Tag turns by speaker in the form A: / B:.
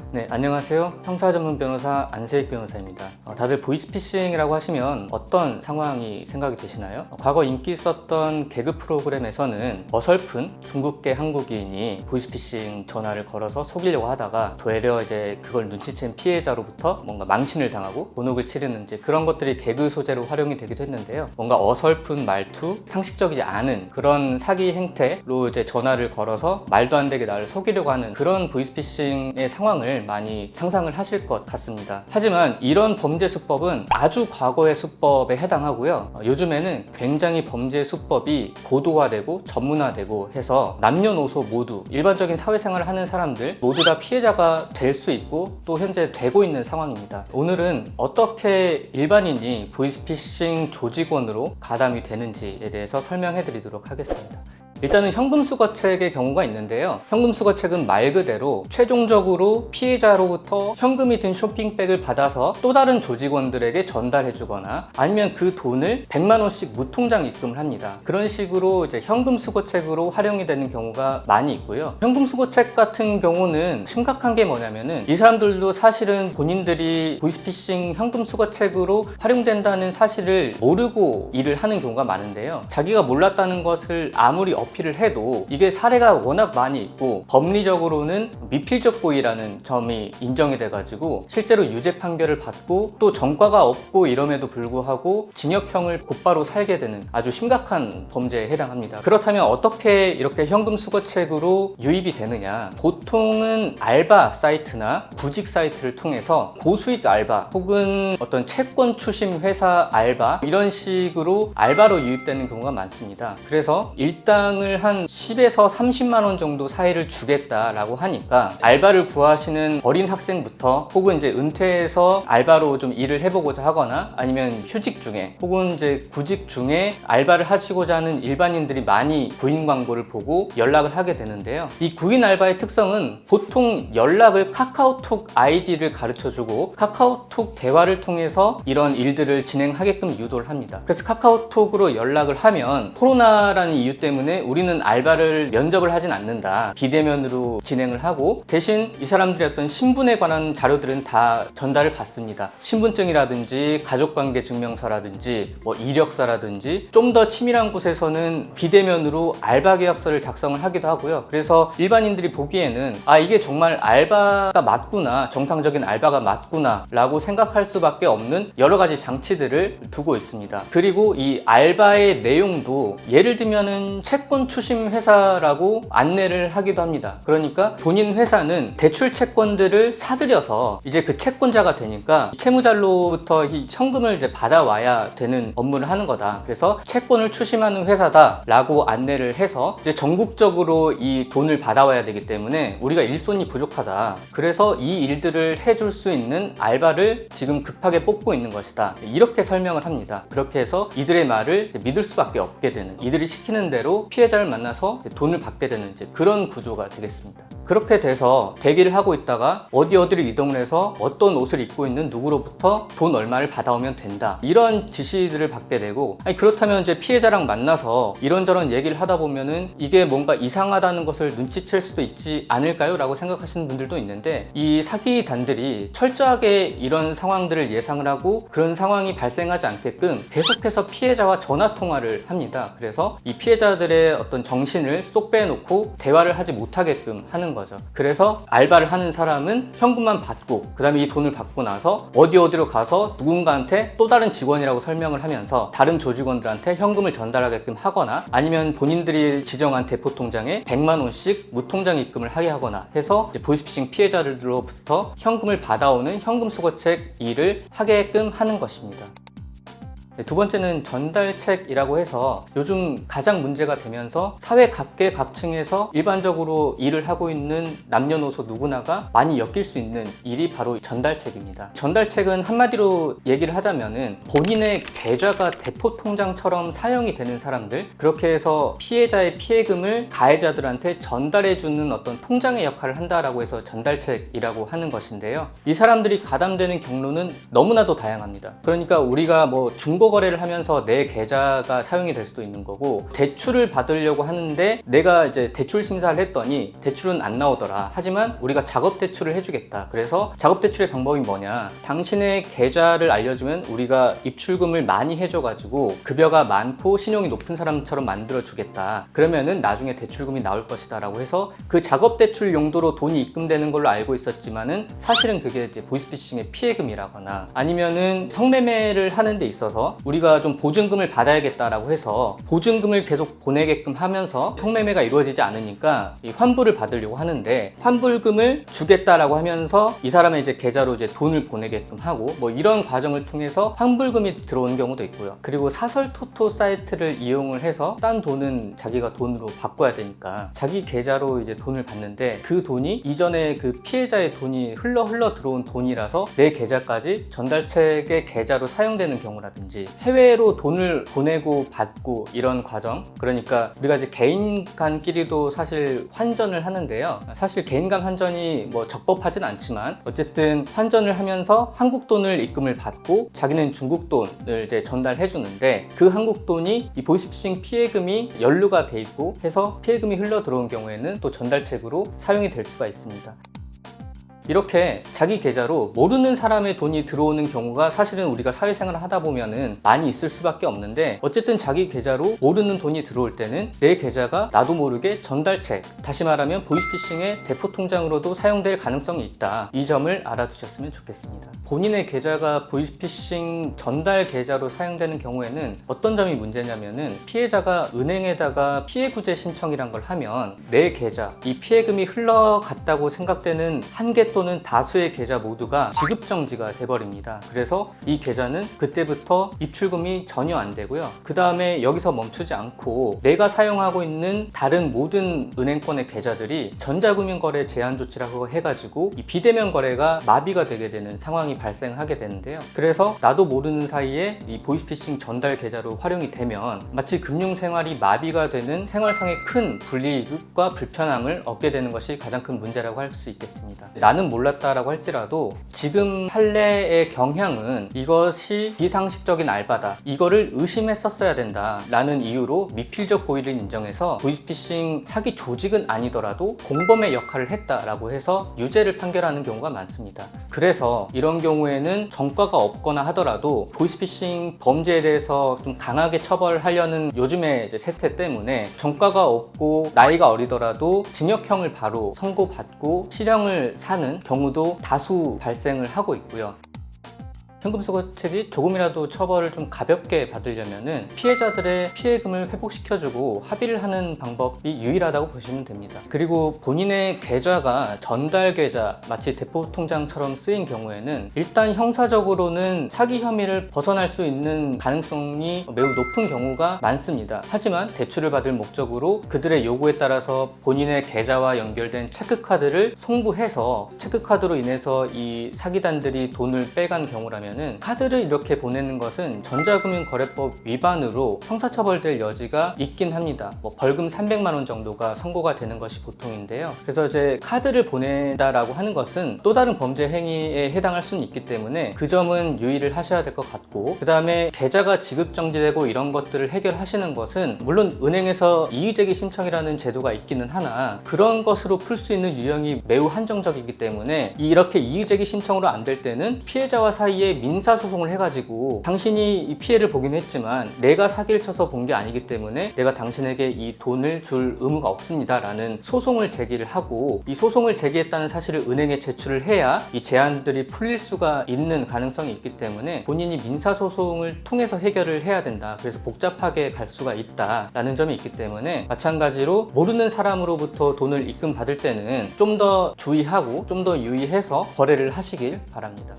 A: 네, 안녕하세요. 형사 전문 변호사 안세익 변호사입니다. 다들 보이스피싱이라고 하시면 어떤 상황이 생각이 되시나요? 과거 인기 있었던 개그 프로그램에서는 어설픈 중국계 한국인이 보이스피싱 전화를 걸어서 속이려고 하다가 되려 이제 그걸 눈치챈 피해자로부터 뭔가 망신을 당하고 곤혹을 치르는 이제 그런 것들이 개그 소재로 활용이 되기도 했는데요. 뭔가 어설픈 말투, 상식적이지 않은 그런 사기 행태로 이제 전화를 걸어서 말도 안 되게 나를 속이려고 하는 그런 보이스피싱의 상황을 많이 상상을 하실 것 같습니다. 하지만 이런 범죄 수법은 아주 과거의 수법에 해당하고요. 요즘에는 굉장히 범죄 수법이 고도화되고 전문화되고 해서 남녀노소 모두 일반적인 사회생활을 하는 사람들 모두 다 피해자가 될 수 있고 또 현재 되고 있는 상황입니다. 오늘은 어떻게 일반인이 보이스피싱 조직원으로 가담이 되는지에 대해서 설명해 드리도록 하겠습니다. 일단은 현금수거책의 경우가 있는데요. 현금수거책은 말 그대로 최종적으로 피해자로부터 현금이 든 쇼핑백을 받아서 또 다른 조직원들에게 전달해 주거나 아니면 그 돈을 100만 원씩 무통장 입금을 합니다. 그런 식으로 이제 현금수거책으로 활용이 되는 경우가 많이 있고요. 현금수거책 같은 경우는 심각한 게 뭐냐면은 이 사람들도 사실은 본인들이 보이스피싱 현금수거책으로 활용된다는 사실을 모르고 일을 하는 경우가 많은데요. 자기가 몰랐다는 것을 아무리 어필을 해도 이게 사례가 워낙 많이 있고 법리적으로는 미필적 고의라는 점이 인정이 돼가지고 실제로 유죄 판결을 받고 또 전과가 없고 이럼에도 불구하고 징역형을 곧바로 살게 되는 아주 심각한 범죄에 해당합니다. 그렇다면 어떻게 이렇게 현금 수거책으로 유입이 되느냐? 보통은 알바 사이트나 구직 사이트를 통해서 고수익 알바 혹은 어떤 채권 추심 회사 알바 이런 식으로 알바로 유입되는 경우가 많습니다. 그래서 일당을 한 10에서 30만 원 정도 사이를 주겠다라고 하니까 알바를 구하시는 어린 학생부터 혹은 이제 은퇴해서 알바로 좀 일을 해보고자 하거나 아니면 휴직 중에 혹은 이제 구직 중에 알바를 하시고자 하는 일반인들이 많이 구인 광고를 보고 연락을 하게 되는데요. 이 구인 알바의 특성은 보통 연락을 카카오톡 아이디를 가르쳐주고 카카오톡 대화를 통해서 이런 일들을 진행하게끔 유도를 합니다. 그래서 카카오톡으로 연락을 하면 코로나라는 이유 때문에 우리는 알바를 면접을 하진 않는다. 비대면으로 진행을 하고 대신 이 사람들의 어떤 신분에 관한 자료들은 다 전달을 받습니다. 신분증이라든지 가족관계 증명서라든지 뭐 이력서라든지 좀 더 치밀한 곳에서는 비대면으로 알바 계약서를 작성을 하기도 하고요. 그래서 일반인들이 보기에는 아 이게 정말 알바가 맞구나, 정상적인 알바가 맞구나 라고 생각할 수밖에 없는 여러 가지 장치들을 두고 있습니다. 그리고 이 알바의 내용도 예를 들면은 채권 추심 회사라고 안내를 하기도 합니다. 그러니까 본인 회사는 대출 채권들을 사들여서 이제 그 채권자가 되니까 채무자로부터 이 현금을 이제 받아와야 되는 업무를 하는 거다. 그래서 채권을 추심하는 회사다라고 안내를 해서 이제 전국적으로 이 돈을 받아와야 되기 때문에 우리가 일손이 부족하다. 그래서 이 일들을 해줄 수 있는 알바를 지금 급하게 뽑고 있는 것이다. 이렇게 설명을 합니다. 그렇게 해서 이들의 말을 믿을 수밖에 없게 되는, 이들이 시키는 대로 피해자를 만나서 이제 돈을 받게 되는 이제 그런 구조가 되겠습니다. 그렇게 돼서 대기를 하고 있다가 어디로 이동을 해서 어떤 옷을 입고 있는 누구로부터 돈 얼마를 받아오면 된다. 이런 지시들을 받게 되고 그렇다면 이제 피해자랑 만나서 이런저런 얘기를 하다 보면은 이게 뭔가 이상하다는 것을 눈치챌 수도 있지 않을까요? 라고 생각하시는 분들도 있는데 이 사기단들이 철저하게 이런 상황들을 예상을 하고 그런 상황이 발생하지 않게끔 계속해서 피해자와 전화 통화를 합니다. 그래서 이 피해자들의 어떤 정신을 쏙 빼놓고 대화를 하지 못하게끔 하는 거죠. 그래서 알바를 하는 사람은 현금만 받고 그 다음에 이 돈을 받고 나서 어디로 가서 누군가한테 또 다른 직원이라고 설명을 하면서 다른 조직원들한테 현금을 전달하게끔 하거나 아니면 본인들이 지정한 대포 통장에 100만 원씩 무통장 입금을 하게 하거나 해서 이제 보이스피싱 피해자들로부터 현금을 받아오는 현금 수거책 일을 하게끔 하는 것입니다. 두 번째는 전달책이라고 해서 요즘 가장 문제가 되면서 사회 각계각층에서 일반적으로 일을 하고 있는 남녀노소 누구나가 많이 엮일 수 있는 일이 바로 전달책입니다. 전달책은 한마디로 얘기를 하자면은 본인의 계좌가 대포통장처럼 사용이 되는 사람들, 그렇게 해서 피해자의 피해금을 가해자들한테 전달해주는 어떤 통장의 역할을 한다라고 해서 전달책이라고 하는 것인데요. 이 사람들이 가담되는 경로는 너무나도 다양합니다. 그러니까 우리가 뭐 중고 중고 거래를 하면서 내 계좌가 사용이 될 수도 있는 거고, 대출을 받으려고 하는데 내가 이제 대출 심사를 했더니 대출은 안 나오더라. 하지만 우리가 작업 대출을 해주겠다. 그래서 작업 대출의 방법이 뭐냐? 당신의 계좌를 알려주면 우리가 입출금을 많이 해줘가지고 급여가 많고 신용이 높은 사람처럼 만들어 주겠다. 그러면은 나중에 대출금이 나올 것이다 라고 해서 그 작업 대출 용도로 돈이 입금되는 걸로 알고 있었지만은 사실은 그게 이제 보이스피싱의 피해금이라거나, 아니면은 성매매를 하는 데 있어서 우리가 좀 보증금을 받아야겠다라고 해서 보증금을 계속 보내게끔 하면서 성매매가 이루어지지 않으니까 이 환불을 받으려고 하는데, 환불금을 주겠다라고 하면서 이 사람의 이제 계좌로 이제 돈을 보내게끔 하고, 뭐 이런 과정을 통해서 환불금이 들어오는 경우도 있고요. 그리고 사설 토토 사이트를 이용을 해서 딴 돈은 자기가 돈으로 바꿔야 되니까 자기 계좌로 이제 돈을 받는데, 그 돈이 이전에 그 피해자의 돈이 흘러 들어온 돈이라서 내 계좌까지 전달책의 계좌로 사용되는 경우라든지, 해외로 돈을 보내고 받고 이런 과정, 그러니까 우리가 이제 개인 간끼리도 사실 환전을 하는데요. 사실 개인 간 환전이 뭐 적법하진 않지만 어쨌든 환전을 하면서 한국 돈을 입금을 받고 자기는 중국 돈을 이제 전달해 주는데, 그 한국 돈이 이 보이스피싱 피해금이 연루가 돼 있고 해서 피해금이 흘러 들어온 경우에는 또 전달책으로 사용이 될 수가 있습니다. 이렇게 자기 계좌로 모르는 사람의 돈이 들어오는 경우가 사실은 우리가 사회생활을 하다 보면은 많이 있을 수밖에 없는데, 어쨌든 자기 계좌로 모르는 돈이 들어올 때는 내 계좌가 나도 모르게 전달책, 다시 말하면 보이스피싱의 대포 통장으로도 사용될 가능성이 있다. 이 점을 알아두셨으면 좋겠습니다. 본인의 계좌가 보이스피싱 전달 계좌로 사용되는 경우에는 어떤 점이 문제냐면은, 피해자가 은행에다가 피해구제 신청이란 걸 하면 내 계좌, 이 피해금이 흘러갔다고 생각되는 한 개 또는 다수의 계좌 모두가 지급정지가 돼버립니다. 그래서 이 계좌는 그때부터 입출금이 전혀 안 되고요. 그 다음에 여기서 멈추지 않고 내가 사용하고 있는 다른 모든 은행권의 계좌들이 전자금융거래 제한 조치라고 해가지고 이 비대면 거래가 마비가 되게 되는 상황이 발생하게 되는데요. 그래서 나도 모르는 사이에 이 보이스피싱 전달 계좌로 활용이 되면 마치 금융생활이 마비가 되는 생활상의 큰 불이익과 불편함을 얻게 되는 것이 가장 큰 문제라고 할 수 있겠습니다. 나는 몰랐다라고 할지라도 지금 판례의 경향은 이것이 비상식적인 알바다, 이거를 의심했었어야 된다 라는 이유로 미필적 고의를 인정해서 보이스피싱 사기 조직은 아니더라도 공범의 역할을 했다라고 해서 유죄를 판결하는 경우가 많습니다. 그래서 이런 경우에는 전과가 없거나 하더라도 보이스피싱 범죄에 대해서 좀 강하게 처벌하려는 요즘의 이제 세태 때문에 전과가 없고 나이가 어리더라도 징역형을 바로 선고받고 실형을 사는 경우도 다수 발생을 하고 있고요. 현금수거책이 조금이라도 처벌을 좀 가볍게 받으려면은 피해자들의 피해금을 회복시켜주고 합의를 하는 방법이 유일하다고 보시면 됩니다. 그리고 본인의 계좌가 전달 계좌, 마치 대포 통장처럼 쓰인 경우에는 일단 형사적으로는 사기 혐의를 벗어날 수 있는 가능성이 매우 높은 경우가 많습니다. 하지만 대출을 받을 목적으로 그들의 요구에 따라서 본인의 계좌와 연결된 체크카드를 송부해서 체크카드로 인해서 이 사기단들이 돈을 빼간 경우라면 카드를 이렇게 보내는 것은 전자금융거래법 위반으로 형사처벌될 여지가 있긴 합니다. 뭐 벌금 300만 원 정도가 선고가 되는 것이 보통인데요. 그래서 이제 카드를 보낸다라고 하는 것은 또 다른 범죄 행위에 해당할 수는 있기 때문에 그 점은 유의를 하셔야 될 것 같고, 그 다음에 계좌가 지급정지되고 이런 것들을 해결하시는 것은 물론 은행에서 이의제기 신청이라는 제도가 있기는 하나 그런 것으로 풀 수 있는 유형이 매우 한정적이기 때문에 이렇게 이의제기 신청으로 안 될 때는 피해자와 사이에 민사소송을 해가지고 당신이 이 피해를 보긴 했지만 내가 사기를 쳐서 본 게 아니기 때문에 내가 당신에게 이 돈을 줄 의무가 없습니다 라는 소송을 제기를 하고, 이 소송을 제기했다는 사실을 은행에 제출을 해야 이 제한들이 풀릴 수가 있는 가능성이 있기 때문에 본인이 민사소송을 통해서 해결을 해야 된다. 그래서 복잡하게 갈 수가 있다 라는 점이 있기 때문에 마찬가지로 모르는 사람으로부터 돈을 입금 받을 때는 좀 더 주의하고 좀 더 유의해서 거래를 하시길 바랍니다.